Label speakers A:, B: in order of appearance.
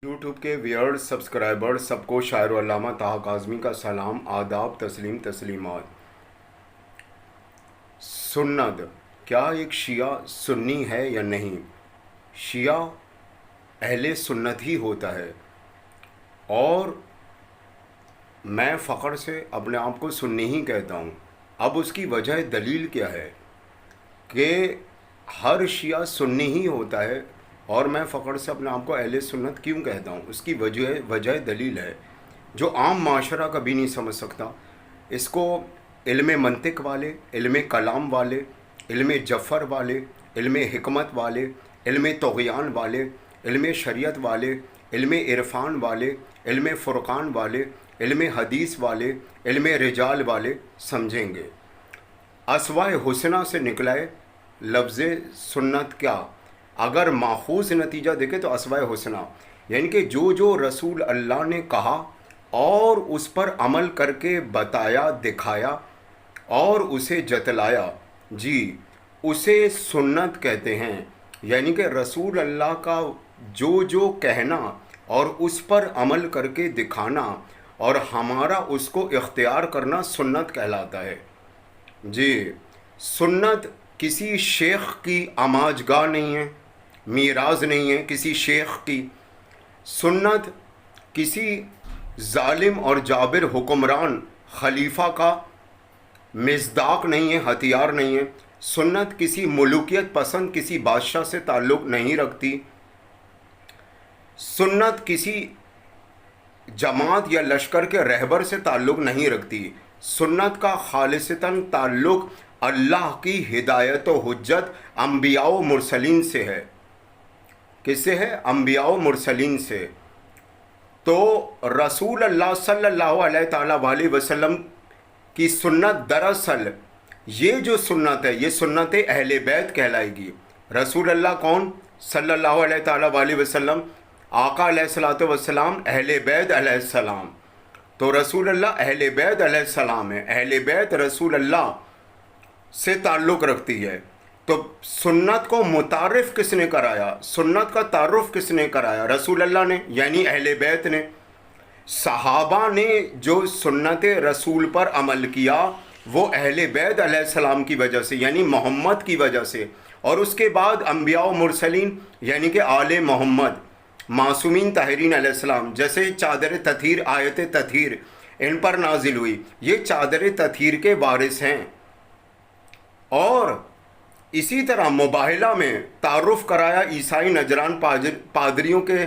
A: YouTube के viewers subscribers सबको शायर व अल्लामा ताहा काज़मी का सलाम, आदाब, तस्लीम तस्लीमात। सुन्नत क्या एक शिया सुन्नी है या नहीं? शिया अहले सुन्नत ही होता है और मैं फ़ख्र से अपने आप को सुन्नी ही कहता हूँ। अब उसकी वजह दलील क्या है कि हर शिया सुन्नी ही होता है और मैं फ़ख्र से अपने आप को अहले सुन्नत क्यों कहता हूँ? उसकी वजह दलील है जो आम माशरा कभी नहीं समझ सकता। इसको इल्म मंतिक वाले, इल्म कलाम वाले, इल्म जफ़र वाले, इल्म हिकमत वाले, इल्म तग़यान वाले, इल्म शरीयत वाले, इल्म इरफ़ान वाले, इल्म फ़ुरक़ान वाले, इल्म हदीस वाले, इल्म रिजाल वाले समझेंगे। अस्वाए हुस्ना से निकला है लफ्ज़ सुन्नत। क्या अगर माखूज़ नतीजा देखें तो अस्वाए हुस्ना यानी कि जो रसूल अल्लाह ने कहा और उस पर अमल करके बताया, दिखाया और उसे जतलाया, जी उसे सुन्नत कहते हैं। यानी कि रसूल अल्लाह का जो कहना और उस पर अमल करके दिखाना और हमारा उसको इख्तियार करना सुन्नत कहलाता है। जी सुन्नत किसी शेख की आमाजगाह नहीं है, मीराज नहीं है किसी शेख की। सुन्नत किसी जालिम और जाबिर हुक्मरान खलीफा का मिज़दाक नहीं है, हथियार नहीं है। सुन्नत किसी मुलूकियत पसंद किसी बादशाह से ताल्लुक़ नहीं रखती। सुन्नत किसी जमात या लश्कर के रहबर से ताल्लुक़ नहीं रखती। सुन्नत का खालिसतन ताल्लुक़ अल्लाह की हिदायत व हुज्जत अंबिया व मुरसलीन से है। किससे है? अंबिया व मुरसलीन से। तो रसूल अल्लाह सल्लल्लाहु अलैहि वसल्लम की सुन्नत दरअसल ये जो सुन्नत है ये सुन्नत अहले बैत कहलाएगी। रसूल अल्लाह कौन? सल्लल्लाहु अलैहि वसल्लम, आका अलैहिस्सलातु वस्सलाम, अहले बैत अलैहिस्सलाम। तो रसूल अल्लाह अहले बैत अलैहिस्सलाम है। अहले बैत रसूल अल्लाह से ताल्लुक़ रखती है। तो सुन्नत को मुतारिफ़ किसने कराया? सुन्नत का तारुफ़ किसने कराया? रसूल अल्लाह ने, यानी अहले बैत ने। सहाबा ने जो सुन्नत रसूल पर अमल किया वो अहले बैत अलैहिस्सलाम की वजह से, यानी मोहम्मद की वजह से। और उसके बाद अंबिया व मुरसलीन यानी कि आले मोहम्मद, मासूमीन ताहिरीन अलैहिस्सलाम, जैसे चादर तथहीर, आयत तथहीर इन पर नाजिल हुई, ये चादर तथहीर के वारिस हैं। और इसी तरह मुबाहिला में तारुफ़ कराया ईसाई नजरान पादरियों के